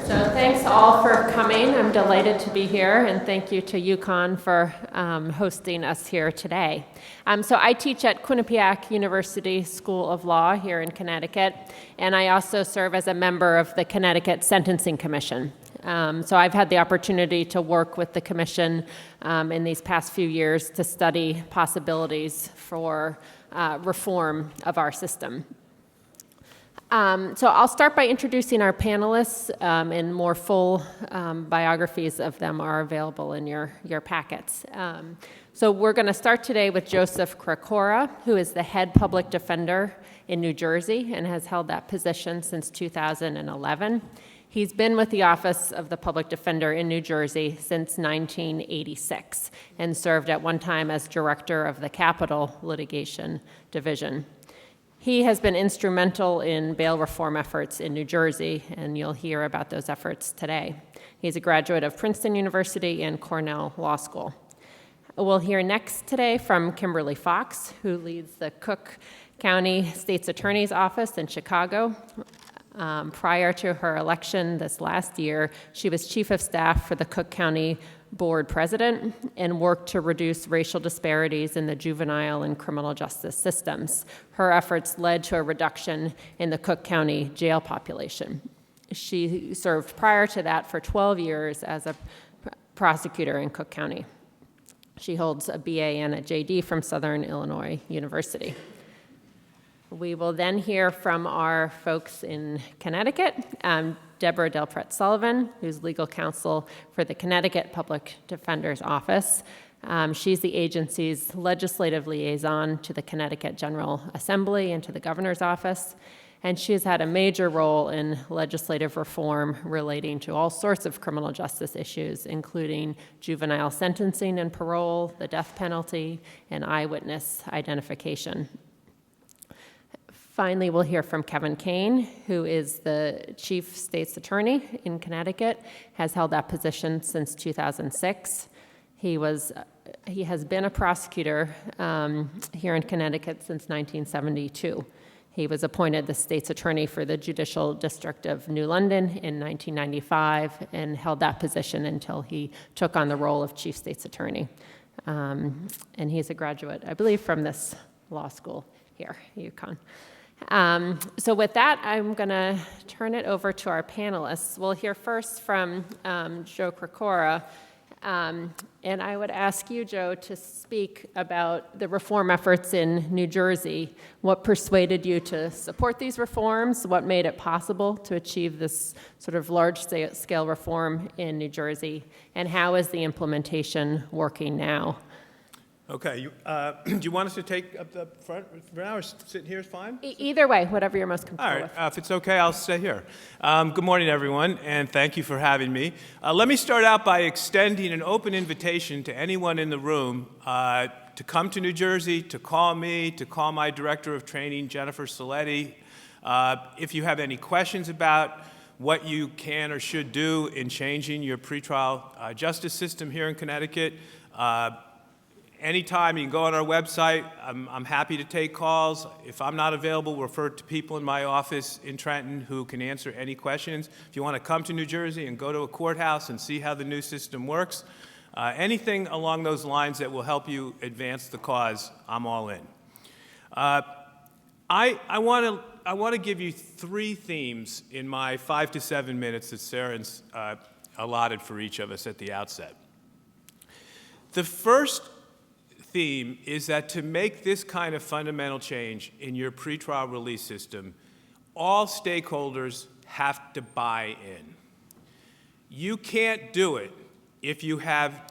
So thanks all for coming. I'm delighted to be here, and thank you to UConn for hosting us here today. So I teach at Quinnipiac University School of Law here in Connecticut, and I also serve as a member of the Connecticut Sentencing Commission. So I've had the opportunity to work with the commission in these past few years to study possibilities for reform of our system. So I'll start by introducing our panelists, and more full biographies of them are available in your packets. So we're going to start today with Joseph Krakora, who is the head public defender in New Jersey and has held that position since 2011. He's been with the Office of the Public Defender in New Jersey since 1986 and served at one time as director of the Capital Litigation Division. He has been instrumental in bail reform efforts in New Jersey, and you'll hear about those efforts today. He's a graduate of Princeton University and Cornell Law School. We'll hear next today from Kimberly Foxx, who leads the Cook County State's Attorney's Office in Chicago. Prior to her election this last year, she was chief of staff for the Cook County Board president and worked to reduce racial disparities in the juvenile and criminal justice systems. Her efforts led to a reduction in the Cook County jail population. She served prior to that for 12 years as a prosecutor in Cook County. She holds a BA and a JD from Southern Illinois University. We will then hear from our folks in Connecticut, Deborah Sullivan, who's legal counsel for the Connecticut Public Defender's Office. She's the agency's legislative liaison to the Connecticut General Assembly and to the governor's office, and she's had a major role in legislative reform relating to all sorts of criminal justice issues, including juvenile sentencing and parole, the death penalty, and eyewitness identification. Finally, we'll hear from Kane, who is the chief state's attorney in Connecticut, has held that position since 2006. He has been a prosecutor here in Connecticut since 1972. He was appointed the state's attorney for the Judicial District of New London in 1995 and held that position until he took on the role of chief state's attorney. And he's a graduate, I believe, from this law school here, UConn. So with that, I'm going to turn it over to our panelists. We'll hear first from Joe Krakora, and I would ask you, Joe, to speak about the reform efforts in New Jersey. What persuaded you to support these reforms? What made it possible to achieve this sort of large-scale reform in New Jersey? And how is the implementation working now? Okay, do you want us to take up the front for now, or sit here is fine? Either way, whatever you're most comfortable with. All right, if it's okay, I'll stay here. Good morning, everyone, and thank you for having me. Let me start out by extending an open invitation to anyone in the room to come to New Jersey, to call me, to call my Director of Training, Jennifer Saletti. If you have any questions about what you can or should do in changing your pretrial justice system here in Connecticut, anytime, you can go on our website. I'm happy to take calls. If I'm not available, we'll refer to people in my office in Trenton who can answer any questions. If you want to come to New Jersey and go to a courthouse and see how the new system works, anything along those lines that will help you advance the cause, I'm all in. I want to give you three themes in my 5 to 7 minutes that Sarah's allotted for each of us at the outset. The first theme is that to make this kind of fundamental change in your pretrial release system, all stakeholders have to buy in. You can't do it if you have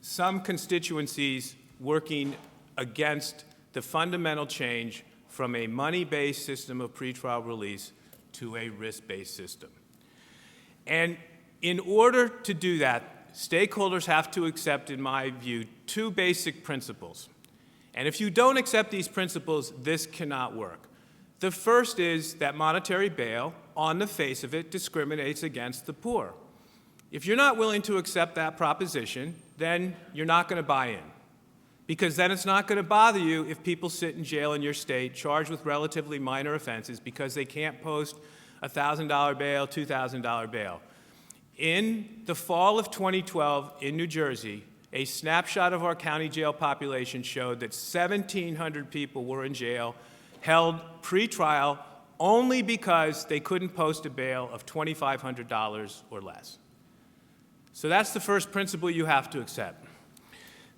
some constituencies working against the fundamental change from a money-based system of pretrial release to a risk-based system. And in order to do that, stakeholders have to accept, in my view, two basic principles. And if you don't accept these principles, this cannot work. The first is that monetary bail, on the face of it, discriminates against the poor. If you're not willing to accept that proposition, then you're not going to buy in. Because then it's not going to bother you if people sit in jail in your state charged with relatively minor offenses because they can't post $1,000 bail, $2,000 bail. In the fall of 2012 in New Jersey, a snapshot of our county jail population showed that 1,700 people were in jail, held pretrial only because they couldn't post a bail of $2,500 or less. So that's the first principle you have to accept.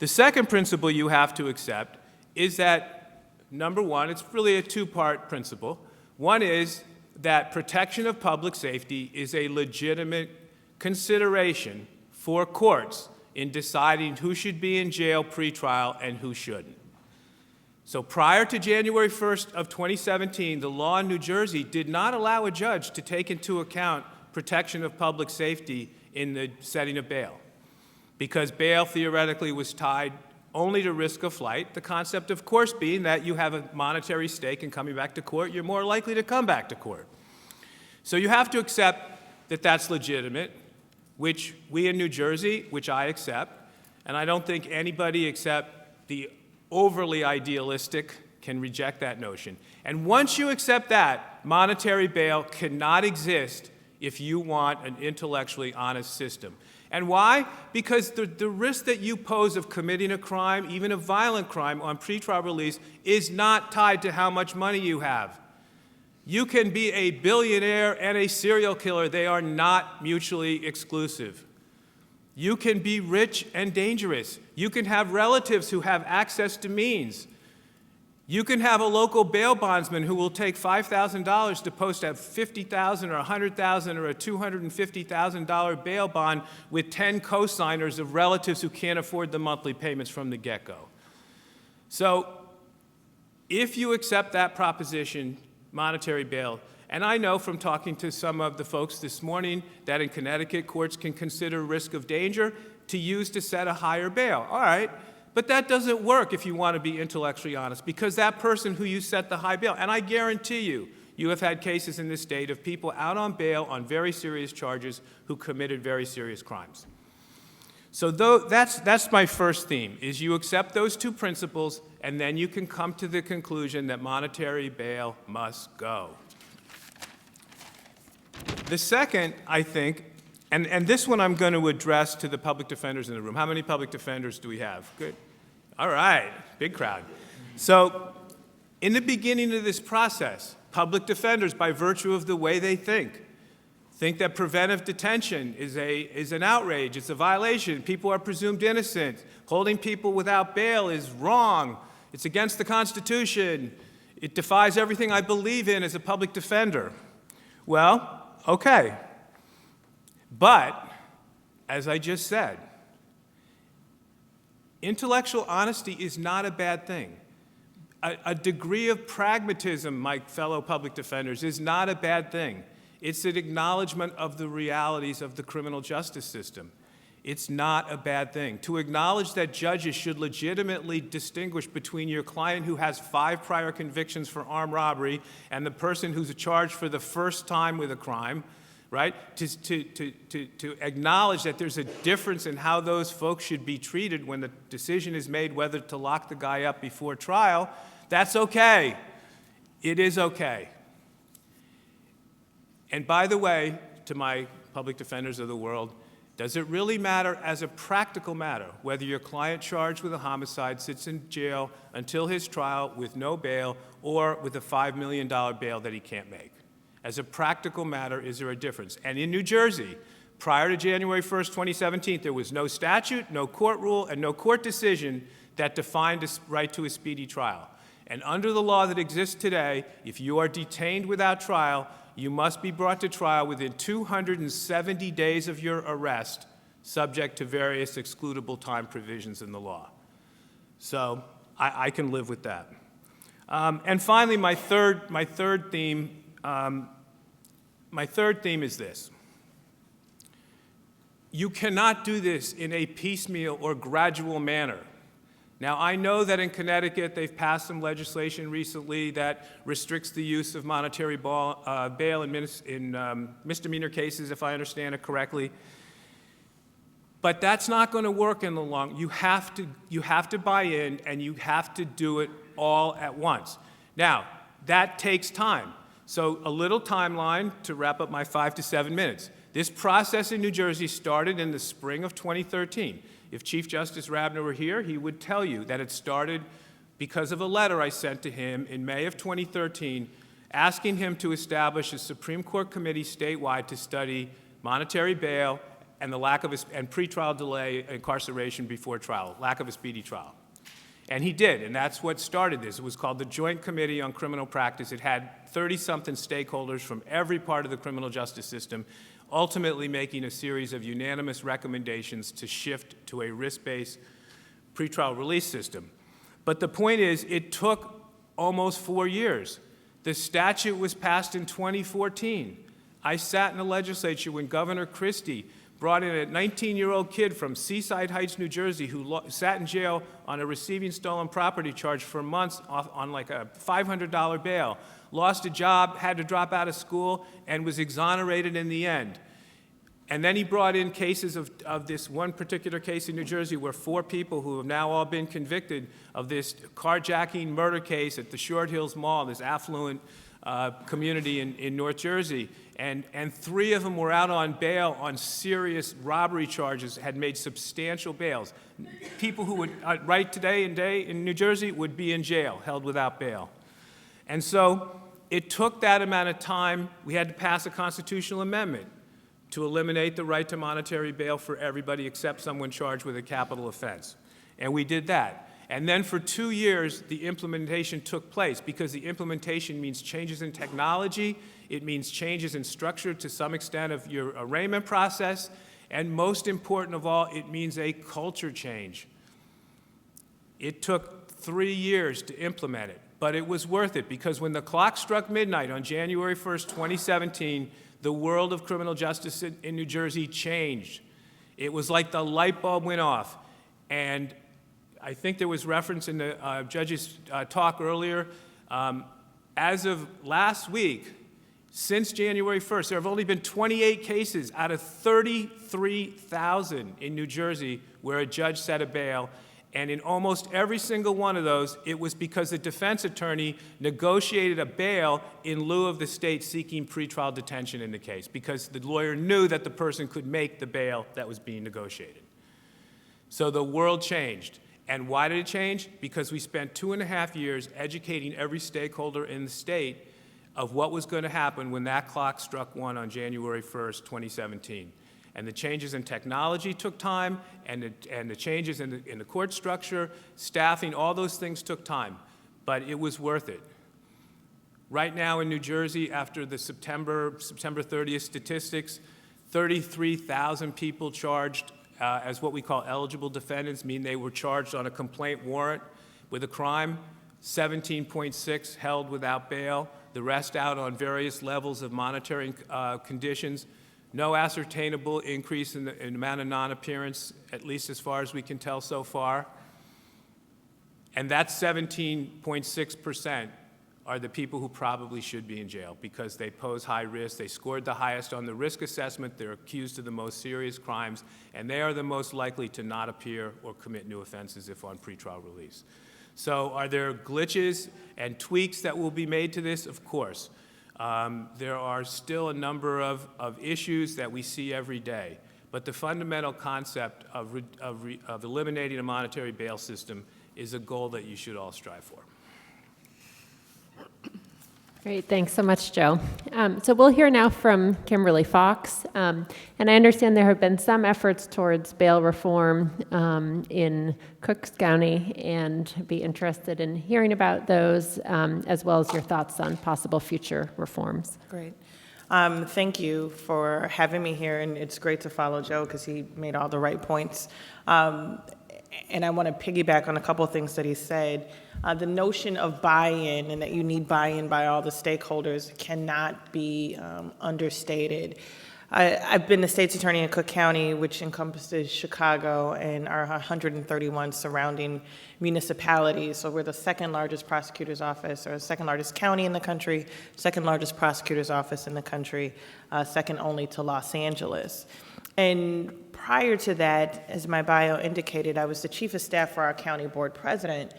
The second principle you have to accept is that, number one, it's really a two-part principle. One is that protection of public safety is a legitimate consideration for courts in deciding who should be in jail pretrial and who shouldn't. So prior to January 1st of 2017, the law in New Jersey did not allow a judge to take into account protection of public safety in the setting of bail, because bail theoretically was tied only to risk of flight, the concept, of course, being that you have a monetary stake in coming back to court, you're more likely to come back to court. So you have to accept that that's legitimate, which we in New Jersey, which I accept, and I don't think anybody except the overly idealistic can reject that notion. And once you accept that, monetary bail cannot exist if you want an intellectually honest system. And why? Because the risk that you pose of committing a crime, even a violent crime, on pretrial release is not tied to how much money you have. You can be a billionaire and a serial killer. They are not mutually exclusive. You can be rich and dangerous. You can have relatives who have access to means. You can have a local bail bondsman who will take $5,000 to post a $50,000 or $100,000 or a $250,000 bail bond with 10 co-signers of relatives who can't afford the monthly payments from the get-go. So if you accept that proposition, monetary bail, and I know from talking to some of the folks this morning that in Connecticut courts can consider risk of danger to use to set a higher bail. All right. But that doesn't work if you want to be intellectually honest, because that person who you set the high bail, and I guarantee you, you have had cases in this state of people out on bail on very serious charges who committed very serious crimes. So that's my first theme, is you accept those two principles, and then you can come to the conclusion that monetary bail must go. The second, I think, and this one I'm going to address to the public defenders in the room. How many public defenders do we have? Good. All right, big crowd. So in the beginning of this process, public defenders, by virtue of the way they think that preventive detention is an outrage, it's a violation, people are presumed innocent, holding people without bail is wrong, it's against the Constitution, it defies everything I believe in as a public defender. Well, okay. But, as I just said, intellectual honesty is not a bad thing. A degree of pragmatism, my fellow public defenders, is not a bad thing. It's an acknowledgement of the realities of the criminal justice system. It's not a bad thing. To acknowledge that judges should legitimately distinguish between your client who has 5 prior convictions for armed robbery and the person who's charged for the first time with a crime, right? To acknowledge that there's a difference in how those folks should be treated when the decision is made whether to lock the guy up before trial, that's okay. It is okay. And by the way, to my public defenders of the world, does it really matter as a practical matter whether your client charged with a homicide sits in jail until his trial with no bail or with a $5 million bail that he can't make? As a practical matter, is there a difference? And in New Jersey, prior to January 1st, 2017, there was no statute, no court rule, and no court decision that defined a right to a speedy trial. And under the law that exists today, if you are detained without trial, you must be brought to trial within 270 days of your arrest, subject to various excludable time provisions in the law. So I can live with that. And finally, my third theme is this. You cannot do this in a piecemeal or gradual manner. Now, I know that in Connecticut, they've passed some legislation recently that restricts the use of monetary bail in misdemeanor cases, if I understand it correctly. But that's not going to work in the long. You have to buy in, and you have to do it all at once. Now, that takes time. So a little timeline to wrap up my 5 to 7 minutes. This process in New Jersey started in the spring of 2013. If Chief Justice Rabner were here, he would tell you that it started because of a letter I sent to him in May of 2013 asking him to establish a Supreme Court committee statewide to study monetary bail and the lack of and pretrial delay incarceration before trial, lack of a speedy trial. And he did, and that's what started this. It was called the Joint Committee on Criminal Practice. It had 30-something stakeholders from every part of the criminal justice system, ultimately making a series of unanimous recommendations to shift to a risk-based pretrial release system. But the point is, it took almost 4 years. The statute was passed in 2014. I sat in the legislature when Governor Christie brought in a 19-year-old kid from Seaside Heights, New Jersey, who sat in jail on a receiving stolen property charge for months on like a $500 bail, lost a job, had to drop out of school, and was exonerated in the end. And then he brought in cases of this one particular case in New Jersey where 4 people who have now all been convicted of this carjacking murder case at the Short Hills Mall, this affluent community in North Jersey. And 3 of them were out on bail on serious robbery charges, had made substantial bails. People who would, right today in New Jersey, would be in jail, held without bail. And so it took that amount of time. We had to pass a constitutional amendment to eliminate the right to monetary bail for everybody except someone charged with a capital offense. And we did that. And then for 2 years, the implementation took place because the implementation means changes in technology, it means changes in structure to some extent of your arraignment process, and most important of all, it means a culture change. It took 3 years to implement it, but it was worth it because when the clock struck midnight on January 1st, 2017, the world of criminal justice in New Jersey changed. It was like the light bulb went off. And I think there was reference in the judge's talk earlier. As of last week, since January 1st, there have only been 28 cases out of 33,000 in New Jersey where a judge set a bail. And in almost every single one of those, it was because the defense attorney negotiated a bail in lieu of the state seeking pretrial detention in the case, because the lawyer knew that the person could make the bail that was being negotiated. So the world changed. And why did it change? Because we spent 2.5 years educating every stakeholder in the state of what was going to happen when that clock struck 1 on January 1st, 2017. And the changes in technology took time, and the changes in the court structure, staffing, all those things took time. But it was worth it. Right now in New Jersey, after the September 30th statistics, 33,000 people charged as what we call eligible defendants, mean they were charged on a complaint warrant with a crime, 17.6 held without bail, the rest out on various levels of monitoring conditions. No ascertainable increase in the amount of non-appearance, at least as far as we can tell so far. And that 17.6% are the people who probably should be in jail because they pose high risk. They scored the highest on the risk assessment. They're accused of the most serious crimes, and they are the most likely to not appear or commit new offenses if on pretrial release. So are there glitches and tweaks that will be made to this? Of course. There are still a number of issues that we see every day, but the fundamental concept of eliminating a monetary bail system is a goal that you should all strive for. Great, thanks so much, Joe. So we'll hear now from Kimberly Foxx, and I understand there have been some efforts towards bail reform in Cook County, and be interested in hearing about those, as well as your thoughts on possible future reforms. Great. Thank you for having me here, and it's great to follow Joe because he made all the right points. And I want to piggyback on a couple of things that he said. The notion of buy-in and that you need buy-in by all the stakeholders cannot be understated. I've been the state's attorney in Cook County, which encompasses Chicago and our 131 surrounding municipalities. So we're the second largest prosecutor's office, or second largest county in the country, second largest prosecutor's office in the country, second only to Los Angeles. And prior to that, as my bio indicated, I was the chief of staff for our county board president.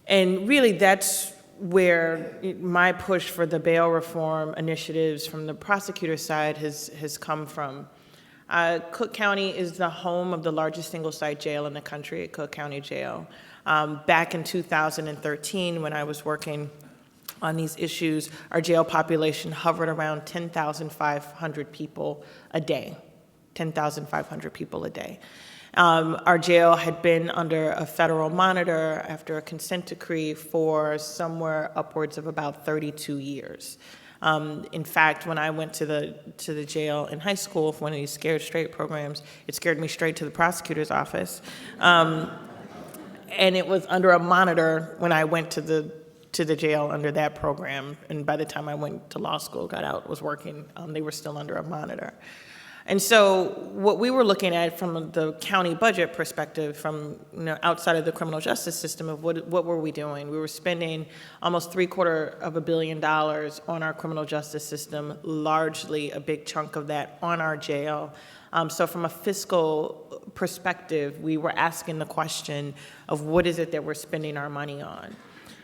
And really, that's where my push for the bail reform initiatives from the prosecutor side has come from. Cook County is the home of the largest single-site jail in the country, Cook County Jail. Back in 2013, when I was working on these issues, our jail population hovered around 10,500 people a day. 10,500 people a day. Our jail had been under a federal monitor after a consent decree for somewhere upwards of about 32 years. In fact, when I went to the jail in high school for one of these Scared Straight programs, it scared me straight to the prosecutor's office. And it was under a monitor when I went to the jail under that program. And by the time I went to law school, got out, was working, they were still under a monitor. And so what we were looking at from the county budget perspective, from outside of the criminal justice system, of what were we doing? We were spending almost $750 million on our criminal justice system, largely a big chunk of that on our jail. So from a fiscal perspective, we were asking the question of what is it that we're spending our money on?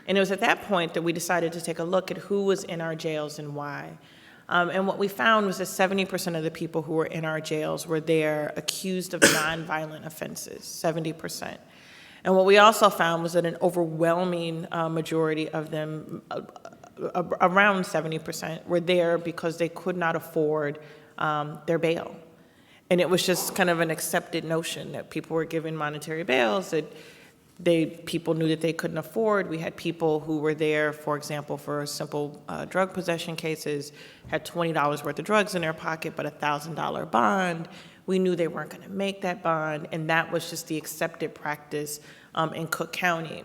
And it was at that point that we decided to take a look at who was in our jails and why. And what we found was that 70% of the people who were in our jails were there accused of nonviolent offenses, 70%. And what we also found was that an overwhelming majority of them, around 70%, were there because they could not afford their bail. And it was just kind of an accepted notion that people were given monetary bails, that people knew that they couldn't afford. We had people who were there, for example, for simple drug possession cases, had $20 worth of drugs in their pocket, but a $1,000 bond. We knew they weren't going to make that bond, and that was just the accepted practice in Cook County,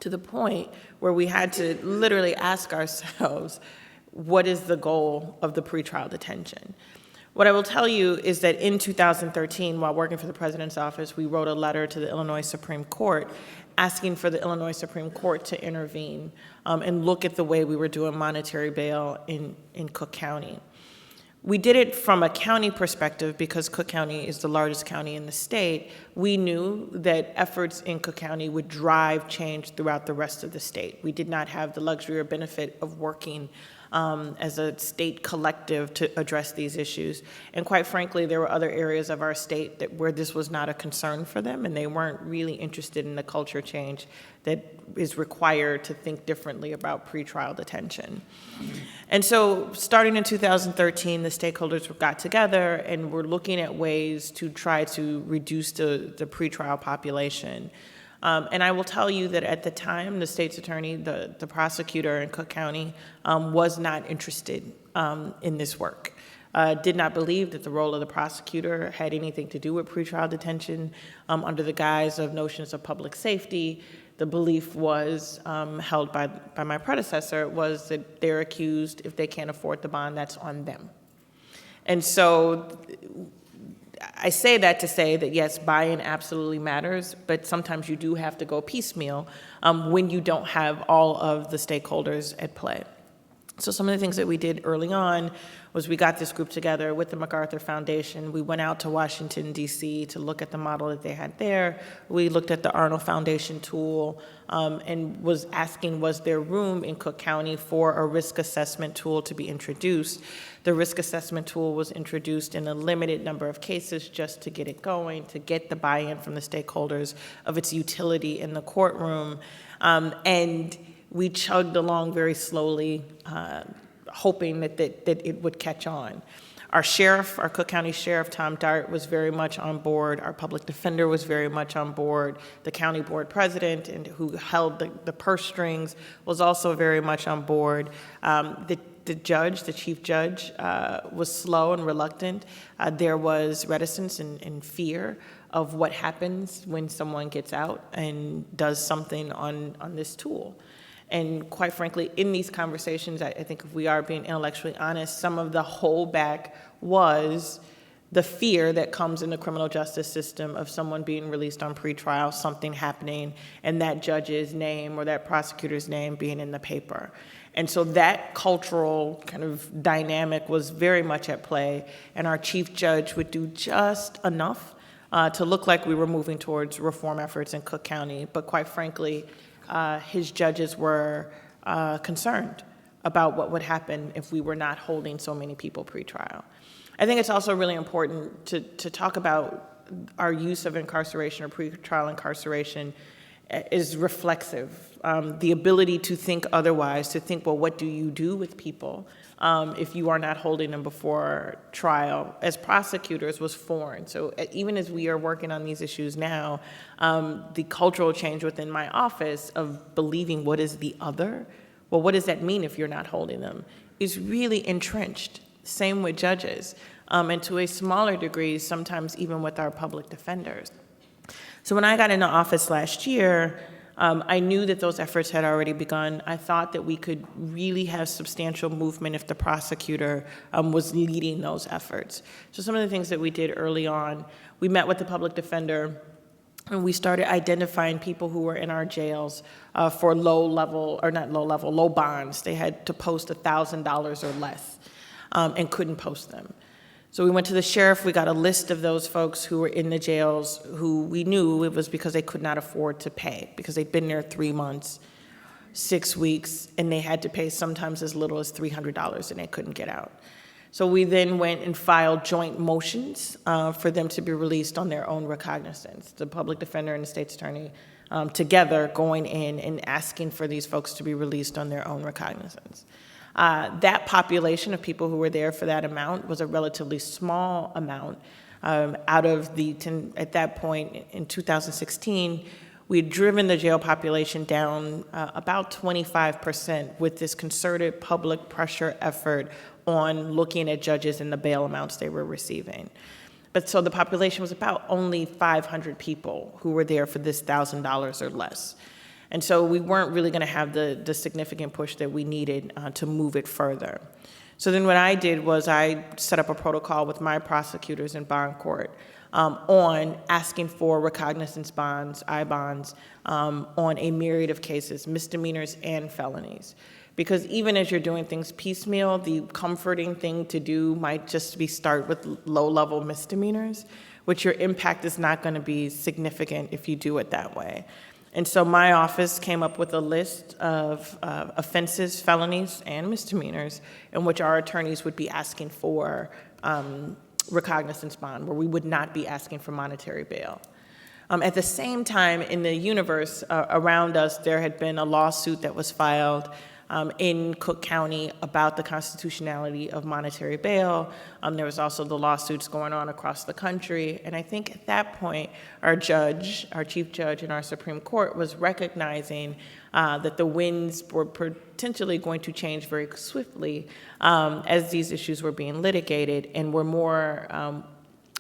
to the point where we had to literally ask ourselves, what is the goal of the pretrial detention? What I will tell you is that in 2013, while working for the president's office, we wrote a letter to the Illinois Supreme Court asking for the Illinois Supreme Court to intervene and look at the way we were doing monetary bail in Cook County. We did it from a county perspective because Cook County is the largest county in the state. We knew that efforts in Cook County would drive change throughout the rest of the state. We did not have the luxury or benefit of working as a state collective to address these issues. And quite frankly, there were other areas of our state where this was not a concern for them, and they weren't really interested in the culture change that is required to think differently about pretrial detention. And so starting in 2013, the stakeholders got together and were looking at ways to try to reduce the pretrial population. And I will tell you that at the time, the state's attorney, the prosecutor in Cook County, was not interested in this work. Did not believe that the role of the prosecutor had anything to do with pretrial detention under the guise of notions of public safety. The belief was held by my predecessor was that they're accused, if they can't afford the bond, that's on them. And so I say that to say that, yes, buy-in absolutely matters, but sometimes you do have to go piecemeal when you don't have all of the stakeholders at play. So some of the things that we did early on was we got this group together with the MacArthur Foundation. We went out to Washington, D.C. to look at the model that they had there. We looked at the Arnold Foundation tool and was asking, was there room in Cook County for a risk assessment tool to be introduced? The risk assessment tool was introduced in a limited number of cases just to get it going, to get the buy-in from the stakeholders of its utility in the courtroom. And we chugged along very slowly, hoping that it would catch on. Our sheriff, our Cook County Sheriff, Tom Dart, was very much on board. Our public defender was very much on board. The county board president, and who held the purse strings, was also very much on board. The judge, the chief judge, was slow and reluctant. There was reticence and fear of what happens when someone gets out and does something on this tool. And quite frankly, in these conversations, I think if we are being intellectually honest, some of the holdback was the fear that comes in the criminal justice system of someone being released on pretrial, something happening, and that judge's name or that prosecutor's name being in the paper. And so that cultural kind of dynamic was very much at play, and our chief judge would do just enough to look like we were moving towards reform efforts in Cook County. But quite frankly, his judges were concerned about what would happen if we were not holding so many people pretrial. I think it's also really important to talk about our use of incarceration or pretrial incarceration is reflexive. The ability to think otherwise, to think, well, what do you do with people if you are not holding them before trial, as prosecutors, was foreign. So even as we are working on these issues now, the cultural change within my office of believing what is the other, well, what does that mean if you're not holding them, is really entrenched. Same with judges, and to a smaller degree, sometimes even with our public defenders. So when I got into office last year, I knew that those efforts had already begun. I thought that we could really have substantial movement if the prosecutor was leading those efforts. So some of the things that we did early on, we met with the public defender, and we started identifying people who were in our jails for low bonds. They had to post $1,000 or less and couldn't post them. So we went to the sheriff, we got a list of those folks who were in the jails who we knew it was because they could not afford to pay, because they'd been there 3 months, 6 weeks, and they had to pay sometimes as little as $300 and they couldn't get out. So we then went and filed joint motions for them to be released on their own recognizance. The public defender and the state's attorney together going in and asking for these folks to be released on their own recognizance. That population of people who were there for that amount was a relatively small amount. Out of the, at that point in 2016, we had driven the jail population down about 25% with this concerted public pressure effort on looking at judges and the bail amounts they were receiving. But so the population was about only 500 people who were there for this $1,000 or less. And so we weren't really going to have the significant push that we needed to move it further. So then what I did was I set up a protocol with my prosecutors in bond court on asking for recognizance bonds, I-bonds, on a myriad of cases, misdemeanors and felonies. Because even as you're doing things piecemeal, the comforting thing to do might just be start with low-level misdemeanors, which your impact is not going to be significant if you do it that way. And so my office came up with a list of offenses, felonies, and misdemeanors in which our attorneys would be asking for recognizance bond, where we would not be asking for monetary bail. At the same time, in the universe around us, there had been a lawsuit that was filed in Cook County about the constitutionality of monetary bail. There was also the lawsuits going on across the country. And I think at that point, our chief judge in our Supreme Court was recognizing that the winds were potentially going to change very swiftly as these issues were being litigated, and were more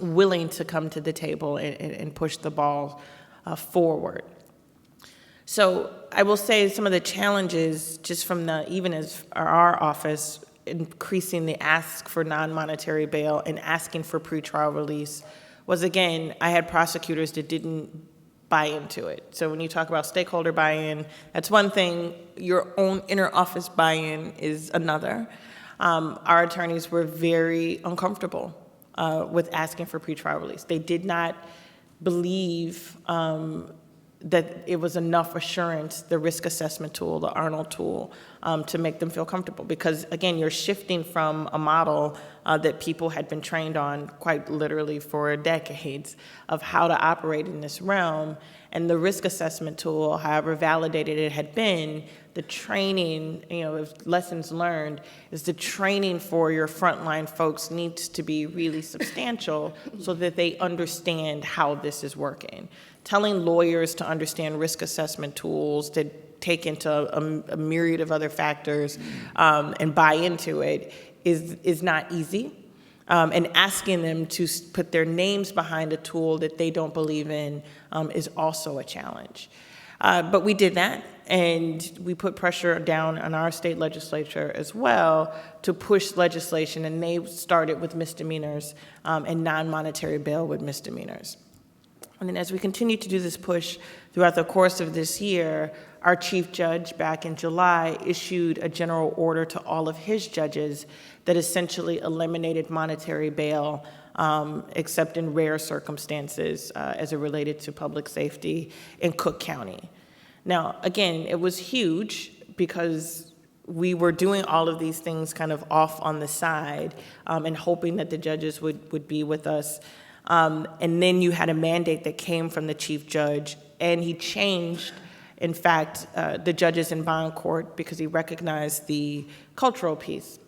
willing to come to the table and push the ball forward. So I will say some of the challenges just from even as our office increasing the ask for non-monetary bail and asking for pretrial release was, again, I had prosecutors that didn't buy into it. So when you talk about stakeholder buy-in, that's one thing. Your own inner office buy-in is another. Our attorneys were very uncomfortable with asking for pretrial release. They did not believe that it was enough assurance, the risk assessment tool, the Arnold tool, to make them feel comfortable. Because, again, you're shifting from a model that people had been trained on quite literally for decades of how to operate in this realm. And the risk assessment tool, however validated it had been, the training, lessons learned, is the training for your frontline folks needs to be really substantial so that they understand how this is working. Telling lawyers to understand risk assessment tools, to take into a myriad of other factors and buy into it is not easy. And asking them to put their names behind a tool that they don't believe in is also a challenge. But we did that, and we put pressure down on our state legislature as well to push legislation, and they started with misdemeanors and non-monetary bail with misdemeanors. And then as we continue to do this push throughout the course of this year, our chief judge back in July issued a general order to all of his judges that essentially eliminated monetary bail except in rare circumstances as it related to public safety in Cook County. Now, again, it was huge, because we were doing all of these things kind of off on the side and hoping that the judges would be with us. And then you had a mandate that came from the chief judge, and he changed, in fact, the judges in bond court because he recognized the cultural piece.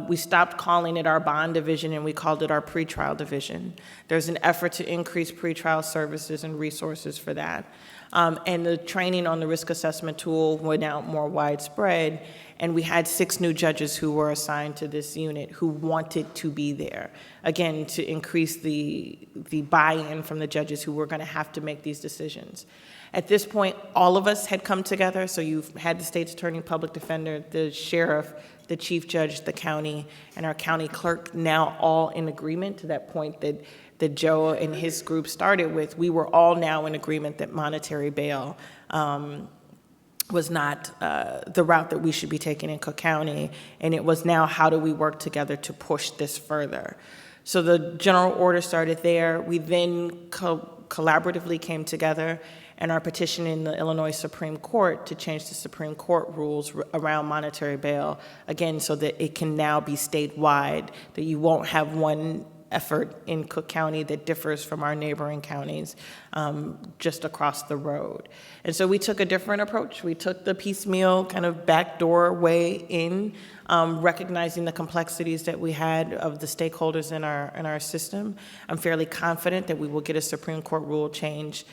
We stopped calling it our bond division and we called it our pretrial division. There's an effort to increase pretrial services and resources for that. And the training on the risk assessment tool went out more widespread, and we had 6 new judges who were assigned to this unit who wanted to be there, again, to increase the buy-in from the judges who were going to have to make these decisions. At this point, all of us had come together, so you've had the state's attorney, public defender, the sheriff, the chief judge, the county, and our county clerk, now all in agreement to that point that Joe and his group started with. We were all now in agreement that monetary bail was not the route that we should be taking in Cook County, and it was now how do we work together to push this further. So the general order started there. We then collaboratively came together and are petitioning the Illinois Supreme Court to change the Supreme Court rules around monetary bail, again, so that it can now be statewide, that you won't have one effort in Cook County that differs from our neighboring counties just across the road. And so we took a different approach. We took the piecemeal kind of backdoor way in, recognizing the complexities that we had of the stakeholders in our system. I'm fairly confident that we will get a Supreme Court rule change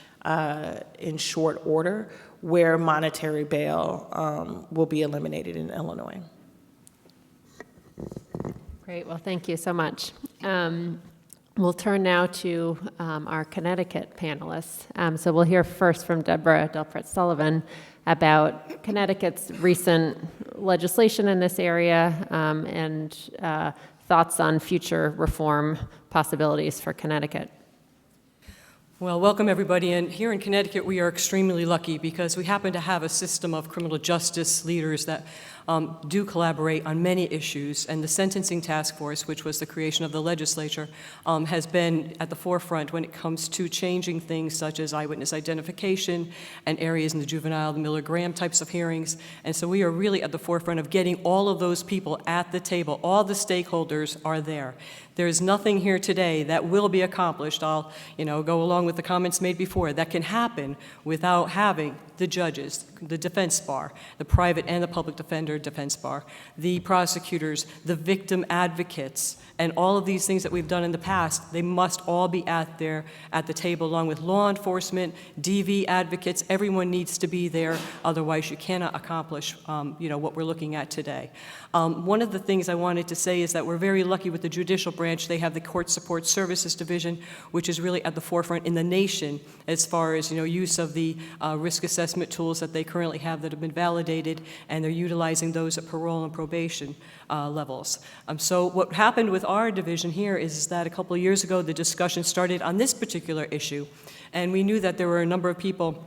in short order where monetary bail will be eliminated in Illinois. Great. Well, thank you so much. We'll turn now to our Connecticut panelists. So we'll hear first from Deborah Sullivan about Connecticut's recent legislation in this area and thoughts on future reform possibilities for Connecticut. Well, welcome everybody. And here in Connecticut, we are extremely lucky because we happen to have a system of criminal justice leaders that do collaborate on many issues. And the Sentencing Task Force, which was the creation of the legislature, has been at the forefront when it comes to changing things such as eyewitness identification and areas in the juvenile, the Miller-Graham types of hearings. And so we are really at the forefront of getting all of those people at the table. All the stakeholders are there. There is nothing here today that will be accomplished. I'll, go along with the comments made before, that can happen without having the judges, the defense bar, the private and the public defender defense bar, the prosecutors, the victim advocates, and all of these things that we've done in the past. They must all be at the table, along with law enforcement, DV advocates. Everyone needs to be there, otherwise you cannot accomplish what we're looking at today. One of the things I wanted to say is that we're very lucky with the judicial branch. They have the Court Support Services Division, which is really at the forefront in the nation as far as use of the risk assessment tools that they currently have that have been validated, and they're utilizing those at parole and probation levels. So what happened with our division here is that a couple of years ago the discussion started on this particular issue, and we knew that there were a number of people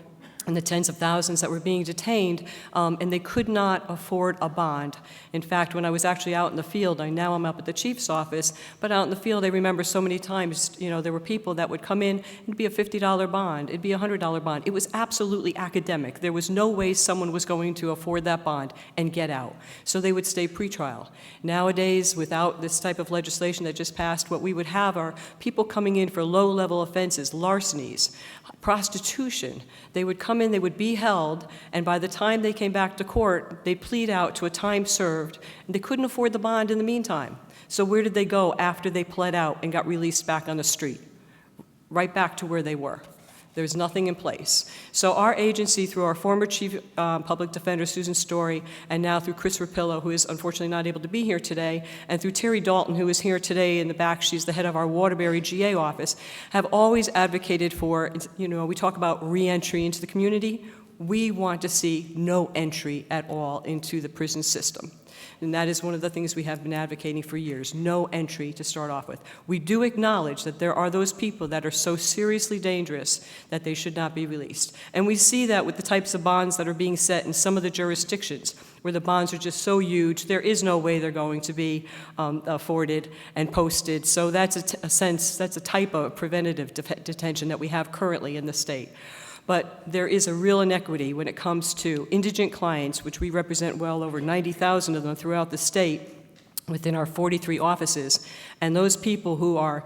in the tens of thousands that were being detained, and they could not afford a bond. In fact, when I was actually out in the field, now I'm up at the chief's office, but out in the field I remember so many times, there were people that would come in, it'd be a $50 bond, it'd be a $100 bond. It was absolutely academic. There was no way someone was going to afford that bond and get out. So they would stay pretrial. Nowadays, without this type of legislation that just passed, what we would have are people coming in for low-level offenses, larcenies, prostitution. They would come in, they would be held, and by the time they came back to court, they'd plead out to a time served, and they couldn't afford the bond in the meantime. So where did they go after they pled out and got released back on the street? Right back to where they were. There's nothing in place. So our agency, through our former chief public defender, Susan Story, and now through Chris Rapillo, who is unfortunately not able to be here today, and through Terry Dalton, who is here today in the back, she's the head of our Waterbury GA office, have always advocated for, we talk about re-entry into the community. We want to see no entry at all into the prison system. And that is one of the things we have been advocating for years, no entry to start off with. We do acknowledge that there are those people that are so seriously dangerous that they should not be released. And we see that with the types of bonds that are being set in some of the jurisdictions where the bonds are just so huge, there is no way they're going to be afforded and posted. So that's a type of preventative detention that we have currently in the state. But there is a real inequity when it comes to indigent clients, which we represent well over 90,000 of them throughout the state within our 43 offices, and those people who are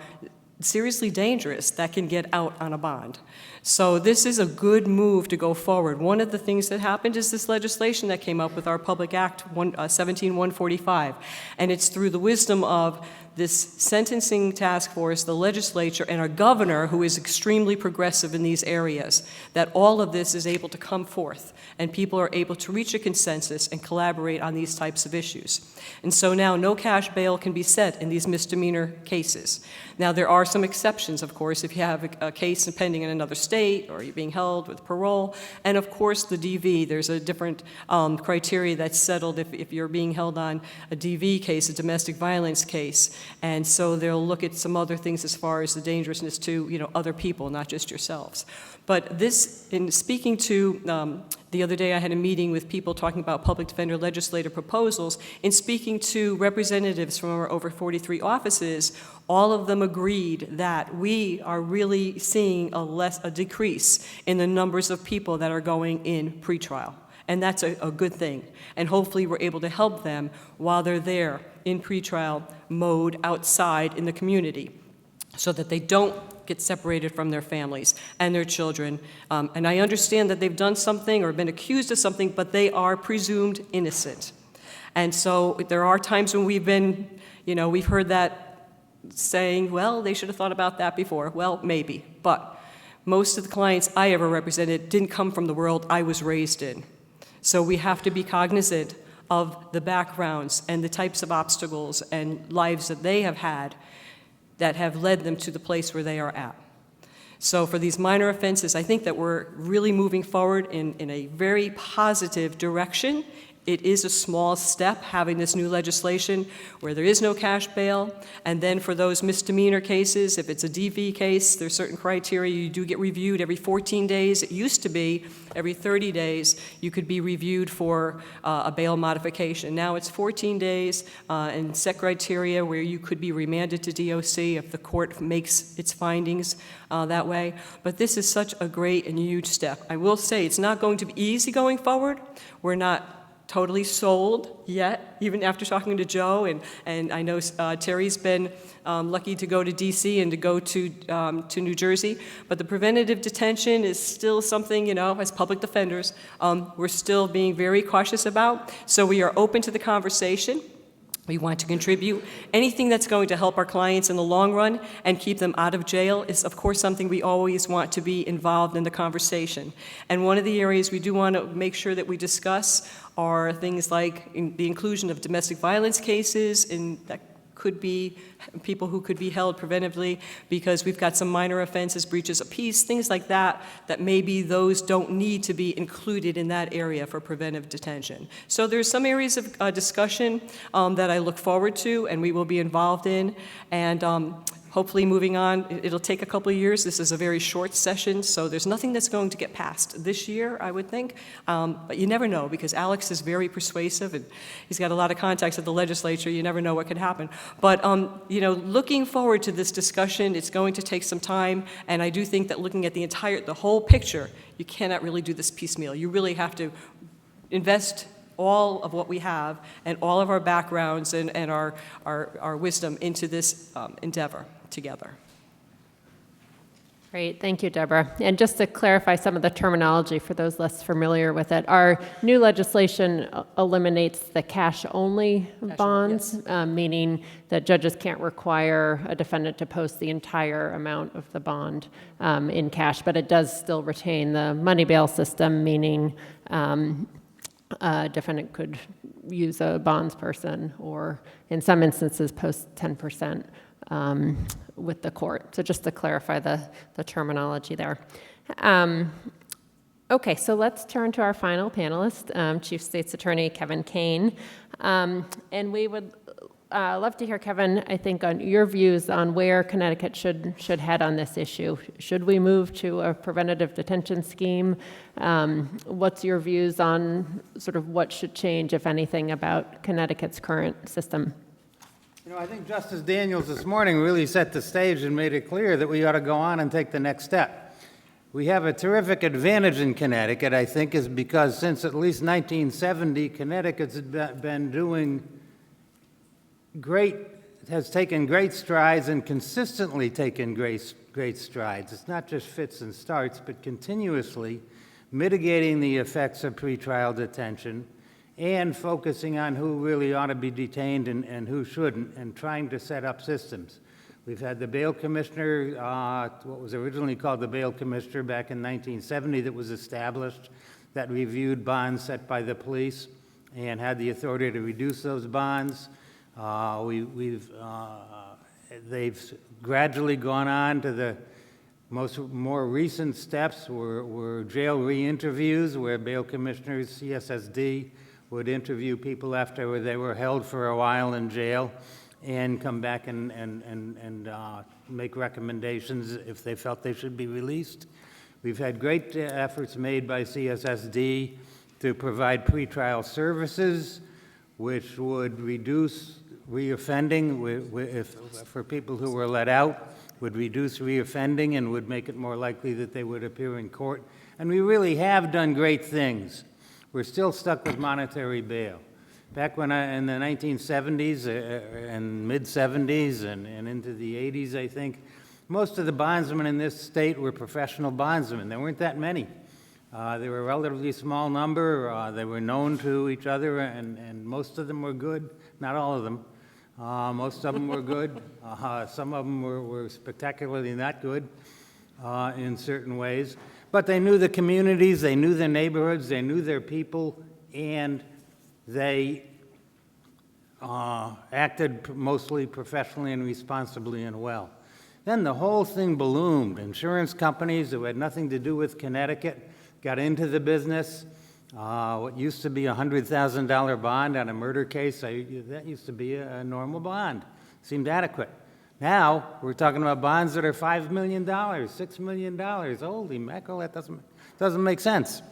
seriously dangerous that can get out on a bond. So this is a good move to go forward. One of the things that happened is this legislation that came up with our Public Act 17145, and it's through the wisdom of this sentencing task force, the legislature, and our governor, who is extremely progressive in these areas, that all of this is able to come forth, and people are able to reach a consensus and collaborate on these types of issues. And so now no cash bail can be set in these misdemeanor cases. Now there are some exceptions, of course, if you have a case pending in another state, or you're being held with parole, and of course the DV, there's a different criteria that's settled if you're being held on a DV case, a domestic violence case. And so they'll look at some other things as far as the dangerousness to, other people, not just yourselves. But this, in speaking to, the other day I had a meeting with people talking about public defender legislative proposals. In speaking to representatives from our over 43 offices, all of them agreed that we are really seeing a decrease in the numbers of people that are going in pretrial. And that's a good thing. And hopefully we're able to help them while they're there in pretrial mode outside in the community, so that they don't get separated from their families and their children. And I understand that they've done something or been accused of something, but they are presumed innocent. And so there are times when we've been, we've heard that saying, well, they should have thought about that before. Well, maybe. But most of the clients I ever represented didn't come from the world I was raised in. So we have to be cognizant of the backgrounds and the types of obstacles and lives that they have had that have led them to the place where they are at. So for these minor offenses, I think that we're really moving forward in a very positive direction. It is a small step having this new legislation where there is no cash bail. And then for those misdemeanor cases, if it's a DV case, there's certain criteria. You do get reviewed every 14 days. It used to be every 30 days you could be reviewed for a bail modification. Now it's 14 days and set criteria where you could be remanded to DOC if the court makes its findings that way. But this is such a great and huge step. I will say it's not going to be easy going forward. We're not totally sold yet, even after talking to Joe, and I know Terry's been lucky to go to DC and to go to New Jersey, but the preventative detention is still something, as public defenders, we're still being very cautious about, so we are open to the conversation. We want to contribute. Anything that's going to help our clients in the long run and keep them out of jail is, of course, something we always want to be involved in the conversation. And one of the areas we do want to make sure that we discuss are things like the inclusion of domestic violence cases, and that could be people who could be held preventively because we've got some minor offenses, breaches of peace, things like that, that maybe those don't need to be included in that area for preventive detention. So there's some areas of discussion that I look forward to and we will be involved in, and hopefully moving on. It'll take a couple of years. This is a very short session, so there's nothing that's going to get passed this year, I would think. But you never know, because Alex is very persuasive, and he's got a lot of contacts at the legislature. You never know what could happen. But, looking forward to this discussion, it's going to take some time, and I do think that looking at the whole picture, you cannot really do this piecemeal. You really have to invest all of what we have and all of our backgrounds and our wisdom into this endeavor together. Great, thank you, Deborah. And just to clarify some of the terminology for those less familiar with it, our new legislation eliminates the cash-only bonds, yes. Meaning that judges can't require a defendant to post the entire amount of the bond in cash, but it does still retain the money bail system, meaning a defendant could use a bondsperson or, in some instances, post 10% with the court. So just to clarify the terminology there. Okay, so let's turn to our final panelist, Chief State's Attorney Kevin Kane. And we would love to hear, Kevin, I think, on your views on where Connecticut should head on this issue. Should we move to a preventative detention scheme? What's your views on sort of what should change, if anything, about Connecticut's current system? I think Justice Daniels this morning really set the stage and made it clear that we ought to go on and take the next step. we have a terrific advantage in Connecticut, I think, is because since at least 1970, Connecticut's been doing has taken great strides and consistently taken great strides. It's not just fits and starts, but continuously mitigating the effects of pretrial detention and focusing on who really ought to be detained and who shouldn't, and trying to set up systems. We've had the bail commissioner, what was originally called the bail commissioner back in 1970, that was established, that reviewed bonds set by the police and had the authority to reduce those bonds. They've gradually gone on to the more recent steps were jail re-interviews, where bail commissioners, CSSD, would interview people after they were held for a while in jail and come back and make recommendations if they felt they should be released. We've had great efforts made by CSSD to provide pretrial services, which would reduce reoffending for people who were let out, would reduce reoffending and would make it more likely that they would appear in court. And we really have done great things. We're still stuck with monetary bail. Back when in the 1970s and mid-70s and into the 80s, I think, most of the bondsmen in this state were professional bondsmen. There weren't that many. They were a relatively small number. They were known to each other, and most of them were good. Not all of them. Most of them were good. Some of them were spectacularly not good in certain ways. But they knew the communities, they knew their neighborhoods, they knew their people, and they acted mostly professionally and responsibly and well. Then the whole thing ballooned. Insurance companies who had nothing to do with Connecticut got into the business. What used to be a $100,000 bond on a murder case, that used to be a normal bond. Seemed adequate. Now, we're talking about bonds that are $5 million, $6 million. Holy mackerel, that doesn't make sense.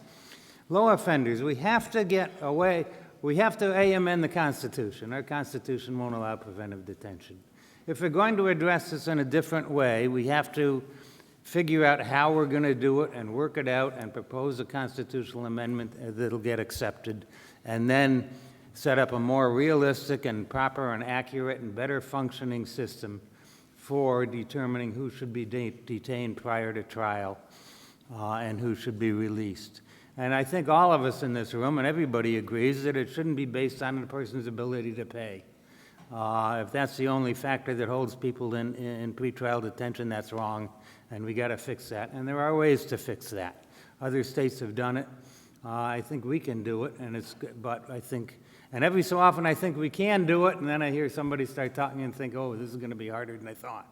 Low offenders, we have to get away. We have to amend the Constitution. Our Constitution won't allow preventive detention. If we're going to address this in a different way, we have to figure out how we're going to do it and work it out and propose a constitutional amendment that'll get accepted, and then set up a more realistic and proper and accurate and better functioning system for determining who should be detained prior to trial and who should be released. And I think all of us in this room and everybody agrees that it shouldn't be based on a person's ability to pay. If that's the only factor that holds people in pretrial detention, that's wrong, and we got to fix that. And there are ways to fix that. Other states have done it. I think we can do it, but I think, and every so often I think we can do it, and then I hear somebody start talking and think, oh, this is going to be harder than I thought.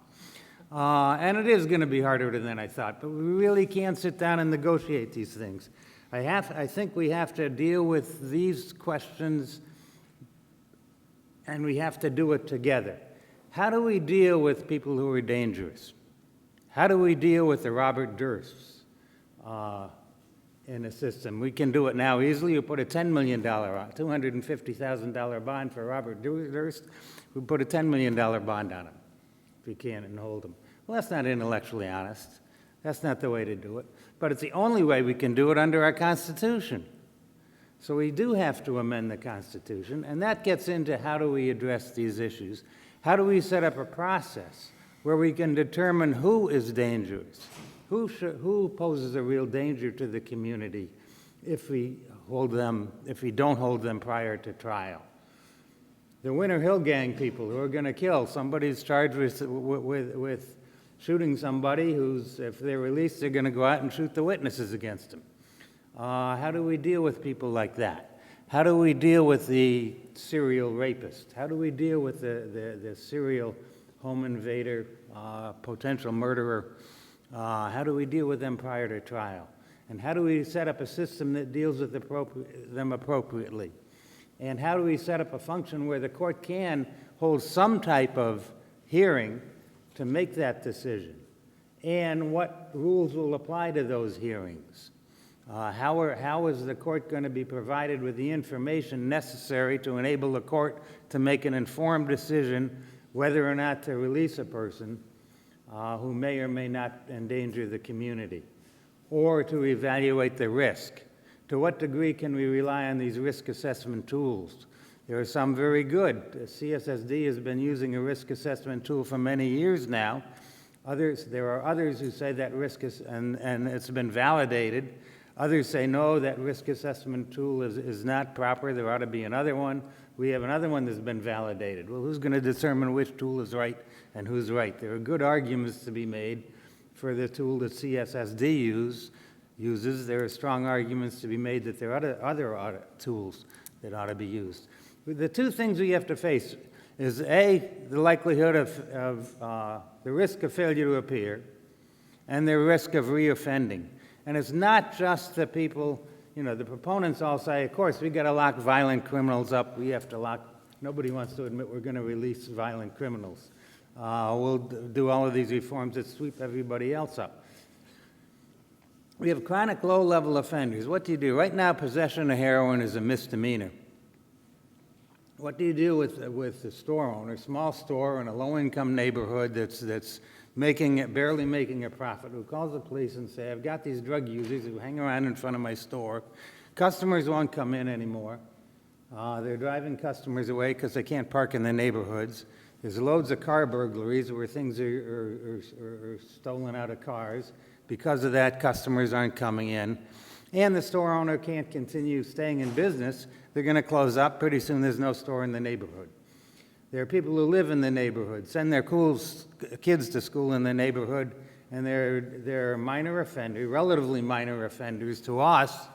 And it is going to be harder than I thought, but we really can't sit down and negotiate these things. I think we have to deal with these questions, and we have to do it together. How do we deal with people who are dangerous? How do we deal with the Robert Dursts in the system? We can do it now easily. You put a $10 million, $250,000 bond for Robert Durst. We put a $10 million bond on him, if you can, and hold him. Well, that's not intellectually honest. That's not the way to do it. But it's the only way we can do it under our Constitution. So we do have to amend the Constitution, and that gets into how do we address these issues. How do we set up a process where we can determine who is dangerous, who poses a real danger to the community if we don't hold them prior to trial. The Winter Hill Gang people who are going to kill, somebody's charged with shooting somebody who's, if they're released, they're going to go out and shoot the witnesses against them. How do we deal with people like that? How do we deal with the serial rapist? How do we deal with the serial home invader, potential murderer? How do we deal with them prior to trial? And how do we set up a system that deals with them appropriately? And how do we set up a function where the court can hold some type of hearing to make that decision? And what rules will apply to those hearings? How is the court going to be provided with the information necessary to enable the court to make an informed decision whether or not to release a person who may or may not endanger the community? or to evaluate the risk. To what degree can we rely on these risk assessment tools? There are some very good. CSSD has been using a risk assessment tool for many years now. There are others who say that risk is, and it's been validated. Others say, no, that risk assessment tool is not proper. There ought to be another one. We have another one that's been validated. Well, who's going to determine which tool is right and who's right? There are good arguments to be made for the tool that CSSD uses. There are strong arguments to be made that there are other tools that ought to be used. The two things we have to face is A, the likelihood of the risk of failure to appear and the risk of reoffending. And it's not just the people, the proponents all say, of course, we got to lock violent criminals up. We have to lock, nobody wants to admit we're going to release violent criminals. We'll do all of these reforms that sweep everybody else up. We have chronic low-level offenders. What do you do? Right now, possession of heroin is a misdemeanor. What do you do with the store owner, small store in a low-income neighborhood that's barely making a profit, who calls the police and say, I've got these drug users who hang around in front of my store. Customers won't come in anymore. They're driving customers away because they can't park in the neighborhoods. There's loads of car burglaries where things are stolen out of cars. Because of that, customers aren't coming in. And the store owner can't continue staying in business. They're going to close up. Pretty soon there's no store in the neighborhood. There are people who live in the neighborhood, send their kids to school in the neighborhood, and they're minor offenders, relatively minor offenders to us,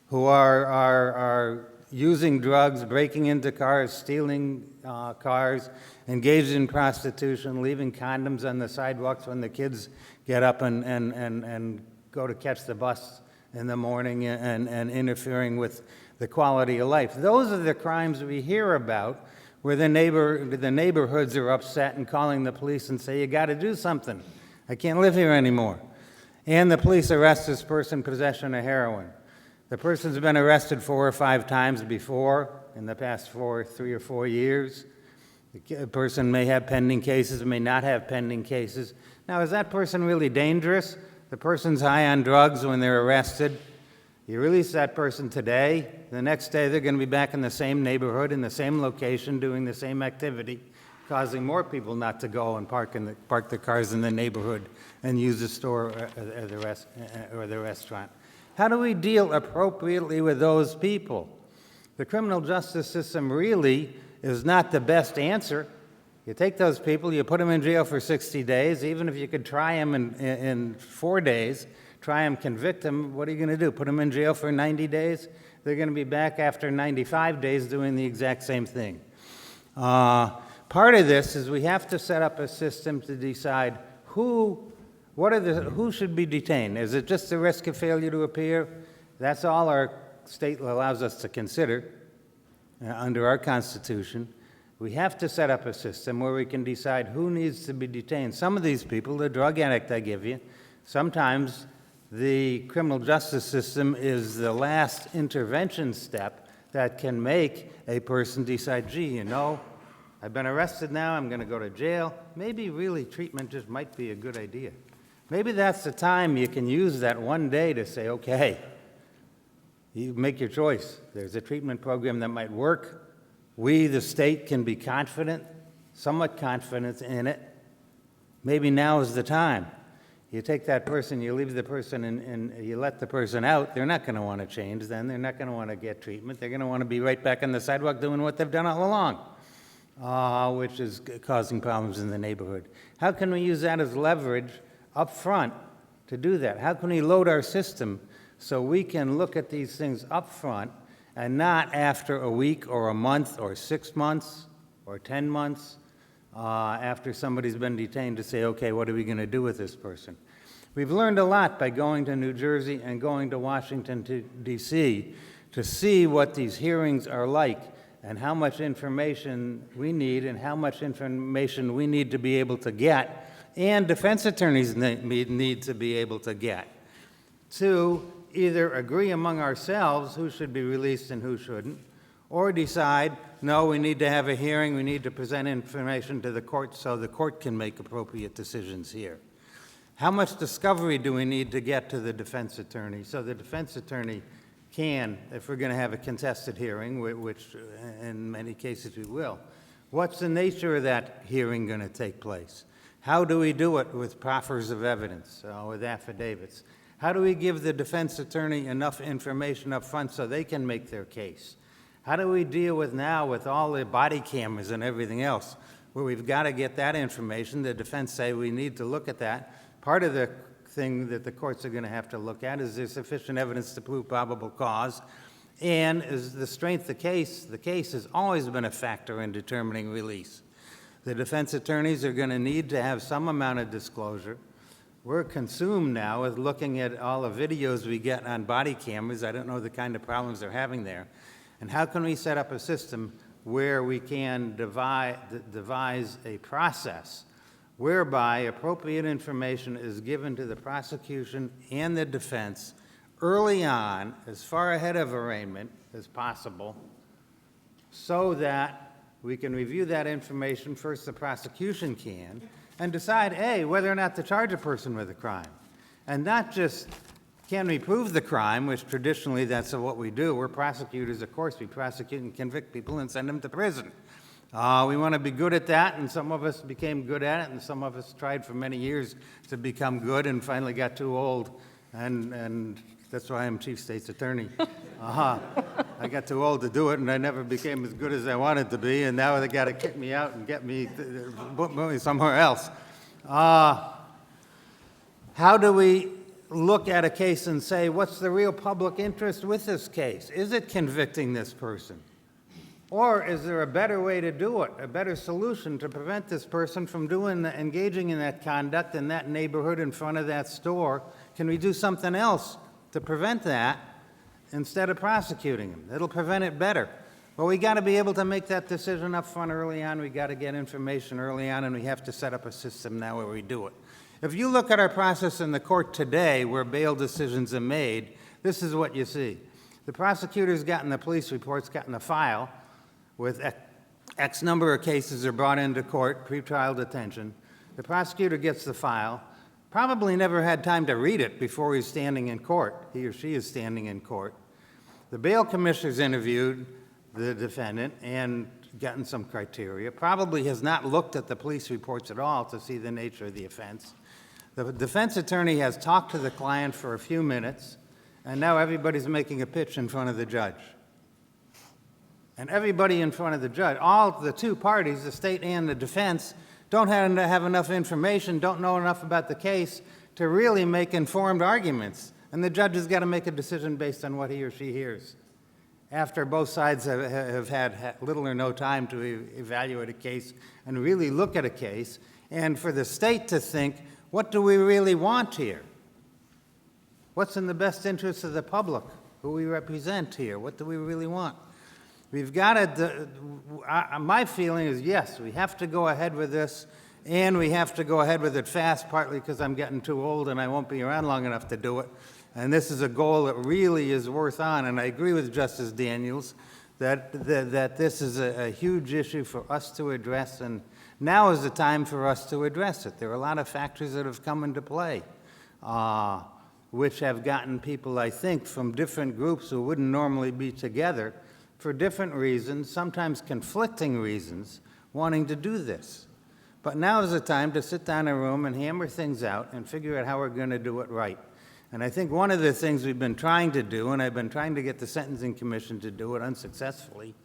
who are using drugs, breaking into cars, stealing cars, engaged in prostitution, leaving condoms on the sidewalks when the kids get up and go to catch the bus in the morning and interfering with the quality of life. Those are the crimes we hear about where the neighborhoods are upset and calling the police and say, you got to do something. I can't live here anymore. And the police arrest this person in possession of heroin. The person's been arrested 4 or 5 times before in the past 3 or 4 years. The person may have pending cases, may not have pending cases. Now, is that person really dangerous? The person's high on drugs when they're arrested. You release that person today, the next day they're going to be back in the same neighborhood, in the same location, doing the same activity, causing more people not to go and park their cars in the neighborhood and use the store or the restaurant. How do we deal appropriately with those people? The criminal justice system really is not the best answer. You take those people, you put them in jail for 60 days, even if you could try them in 4 days, try them, convict them, what are you going to do? Put them in jail for 90 days? They're going to be back after 95 days doing the exact same thing. Part of this is we have to set up a system to decide who should be detained. Is it just the risk of failure to appear? That's all our state allows us to consider under our Constitution. We have to set up a system where we can decide who needs to be detained. Some of these people, the drug addict I give you, sometimes the criminal justice system is the last intervention step that can make a person decide, gee, I've been arrested now, I'm going to go to jail. Maybe really treatment just might be a good idea. Maybe that's the time you can use that one day to say, okay, you make your choice. There's a treatment program that might work. We, the state, can be confident, somewhat confident in it. Maybe now is the time. You take that person, you leave the person, and you let the person out, they're not going to want to change then. They're not going to want to get treatment. They're going to want to be right back on the sidewalk doing what they've done all along, which is causing problems in the neighborhood. How can we use that as leverage up front to do that? How can we load our system so we can look at these things up front and not after a week or a month or 6 months or 10 months after somebody's been detained to say, okay, what are we going to do with this person? We've learned a lot by going to New Jersey and going to Washington, D.C. to see what these hearings are like and how much information we need and how much information we need to be able to get and defense attorneys need to be able to get to either agree among ourselves who should be released and who shouldn't, or decide, no, we need to have a hearing, we need to present information to the court so the court can make appropriate decisions here. How much discovery do we need to get to the defense attorney? So the defense attorney can, if we're going to have a contested hearing, which in many cases we will, what's the nature of that hearing going to take place? How do we do it with proffers of evidence, with affidavits? How do we give the defense attorney enough information up front so they can make their case? How do we deal with now with all the body cameras and everything else, where we've got to get that information? The defense say we need to look at that. Part of the thing that the courts are going to have to look at is there sufficient evidence to prove probable cause, and is the strength of the case. The case has always been a factor in determining release. The defense attorneys are going to need to have some amount of disclosure. We're consumed now with looking at all the videos we get on body cameras. I don't know the kind of problems they're having there. And how can we set up a system where we can devise a process whereby appropriate information is given to the prosecution and the defense early on, as far ahead of arraignment as possible, so that we can review that information, first the prosecution can, and decide, A, whether or not to charge a person with a crime. And not just, can we prove the crime, which traditionally that's what we do. We're prosecutors, of course. We prosecute and convict people and send them to prison. We want to be good at that, and some of us became good at it, and some of us tried for many years to become good and finally got too old, and that's why I'm chief state's attorney. I got too old to do it, and I never became as good as I wanted to be, and now they got to kick me out and put me somewhere else. How do we look at a case and say, what's the real public interest with this case? Is it convicting this person? Or is there a better way to do it, a better solution to prevent this person from engaging in that conduct in that neighborhood in front of that store? Can we do something else to prevent that instead of prosecuting him? It'll prevent it better. Well, we got to be able to make that decision up front early on. We got to get information early on, and we have to set up a system now where we do it. If you look at our process in the court today where bail decisions are made, this is what you see. The prosecutor's gotten the police reports, gotten the file, with X number of cases are brought into court, pretrial detention. The prosecutor gets the file, probably never had time to read it before he's standing in court. He or she is standing in court. The bail commissioner's interviewed the defendant and gotten some criteria, probably has not looked at the police reports at all to see the nature of the offense. The defense attorney has talked to the client for a few minutes, and now everybody's making a pitch in front of the judge. And everybody in front of the judge, all the two parties, the state and the defense, don't have enough information, don't know enough about the case to really make informed arguments. And the judge has got to make a decision based on what he or she hears, after both sides have had little or no time to evaluate a case and really look at a case, and for the state to think, what do we really want here? What's in the best interest of the public, who we represent here? What do we really want? We've got to, my feeling is, yes, we have to go ahead with this, and we have to go ahead with it fast, partly because I'm getting too old and I won't be around long enough to do it. And this is a goal that really is worth on, and I agree with Justice Daniels that this is a huge issue for us to address, and now is the time for us to address it. There are a lot of factors that have come into play, which have gotten people, I think, from different groups who wouldn't normally be together, for different reasons, sometimes conflicting reasons, wanting to do this. But now is the time to sit down in a room and hammer things out and figure out how we're going to do it right. And I think one of the things we've been trying to do, and I've been trying to get the Sentencing Commission to do it unsuccessfully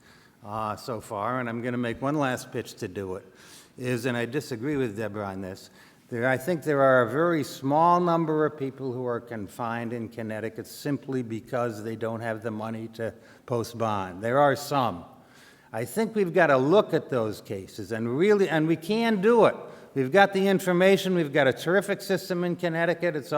so far, and I'm going to make one last pitch to do it, is, and I disagree with Deborah on this, I think there are a very small number of people who are confined in Connecticut simply because they don't have the money to post bond. There are some. I think we've got to look at those cases and we can do it. We've got the information. We've got a terrific system in Connecticut.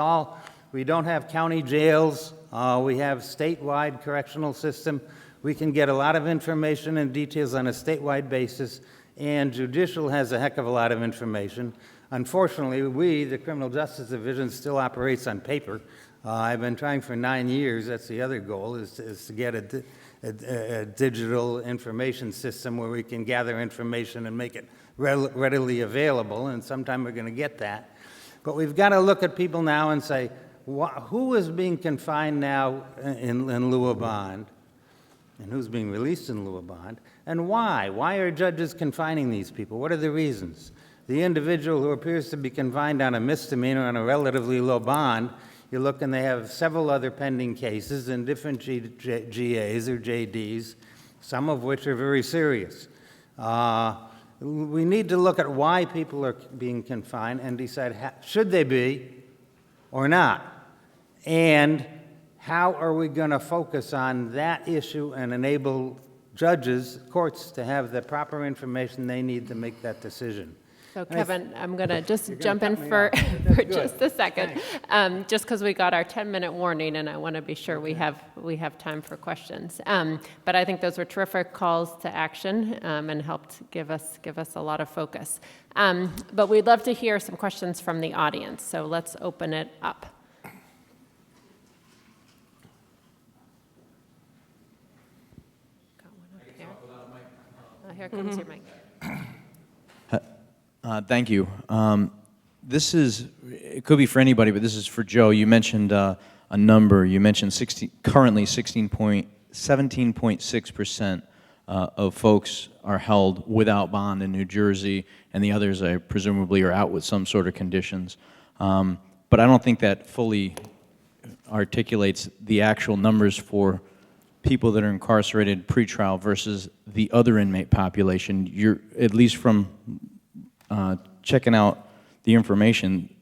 We don't have county jails. We have statewide correctional system. We can get a lot of information and details on a statewide basis, and judicial has a heck of a lot of information. Unfortunately, the Criminal Justice Division still operates on paper. I've been trying for 9 years. That's the other goal, is to get a digital information system where we can gather information and make it readily available, and sometime we're going to get that. But we've got to look at people now and say, who is being confined now in lieu of bond, and who's being released in lieu of bond, and why? Why are judges confining these people? What are the reasons? The individual who appears to be confined on a misdemeanor on a relatively low bond, you look and they have several other pending cases in different GAs or JDs, some of which are very serious. We need to look at why people are being confined and decide should they be or not. And how are we going to focus on that issue and enable judges, courts, to have the proper information they need to make that decision? So Kevin, I'm going to just jump in for just a second, just because we got our 10-minute warning, and I want to be sure we have time for questions. But I think those were terrific calls to action and helped give us a lot of focus. But we'd love to hear some questions from the audience, so let's open it up. Got one up here. Oh, here comes your mic. Thank you. It could be for anybody, but this is for Joe. You mentioned a number. You mentioned currently 17.6% of folks are held without bond in New Jersey, and the others presumably are out with some sort of conditions. But I don't think that fully articulates the actual numbers for people that are incarcerated pretrial versus the other inmate population. You're, at least from checking out the information,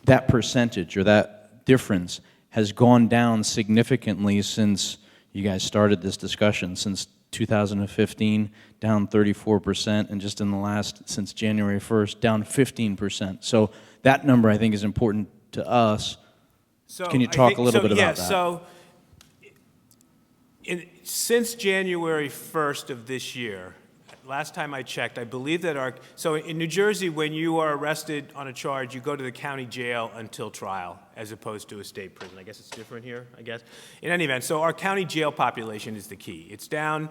that percentage or that difference has gone down significantly since you guys started this discussion. Since 2015, down 34%, and just in the last, since January 1st, down 15%. So that number, I think, is important to us. So can you talk a little bit about that? So since January 1st of this year, last time I checked, I believe that so in New Jersey, when you are arrested on a charge, you go to the county jail until trial, as opposed to a state prison. I guess it's different here, I guess. In any event, so our county jail population is the key. It's down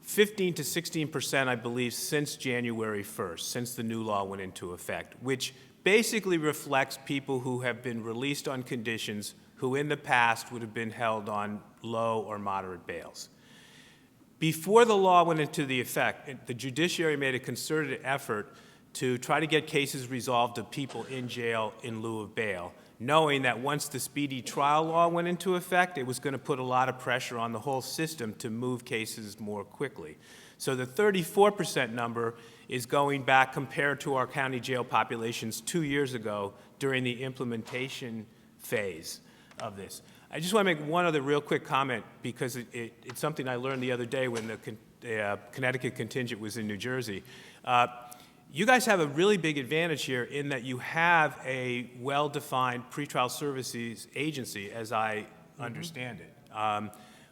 15 to 16%, I believe, since January 1st, since the new law went into effect, which basically reflects people who have been released on conditions who in the past would have been held on low or moderate bails. Before the law went into the effect, the judiciary made a concerted effort to try to get cases resolved of people in jail in lieu of bail, knowing that once the speedy trial law went into effect, it was going to put a lot of pressure on the whole system to move cases more quickly. So the 34% number is going back compared to our county jail populations 2 years ago during the implementation phase of this. I just want to make one other real quick comment, because it's something I learned the other day when the Connecticut contingent was in New Jersey. You guys have a really big advantage here in that you have a well-defined pretrial services agency, as I understand it,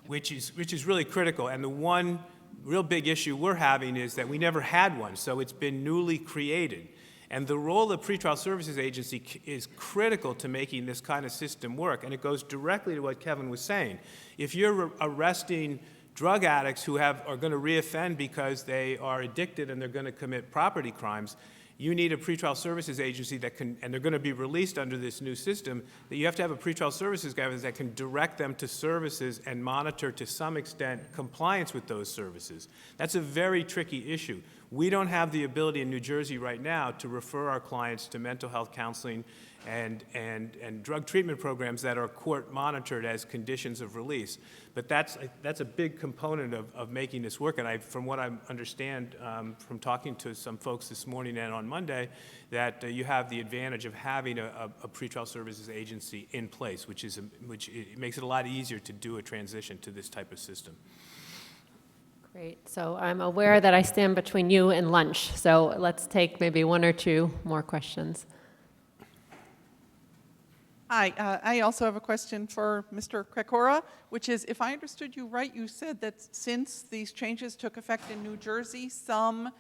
which is really critical. And the one real big issue we're having is that we never had one, so it's been newly created. And the role of the Pretrial Services Agency is critical to making this kind of system work, and it goes directly to what Kevin was saying. If you're arresting drug addicts who are going to reoffend because they are addicted and they're going to commit property crimes, you need a pretrial services agency that can, and they're going to be released under this new system, that you have to have a pretrial services guy that can direct them to services and monitor to some extent compliance with those services. That's a very tricky issue. We don't have the ability in New Jersey right now to refer our clients to mental health counseling and drug treatment programs that are court monitored as conditions of release. But that's a big component of making this work. And from what I understand from talking to some folks this morning and on Monday, that you have the advantage of having a pretrial services agency in place, which it makes it a lot easier to do a transition to this type of system. Great. So I'm aware that I stand between you and lunch. So let's take maybe one or two more questions. Hi, I also have a question for Mr. Krakora, which is, if I understood you right, you said that since these changes took effect in New Jersey, some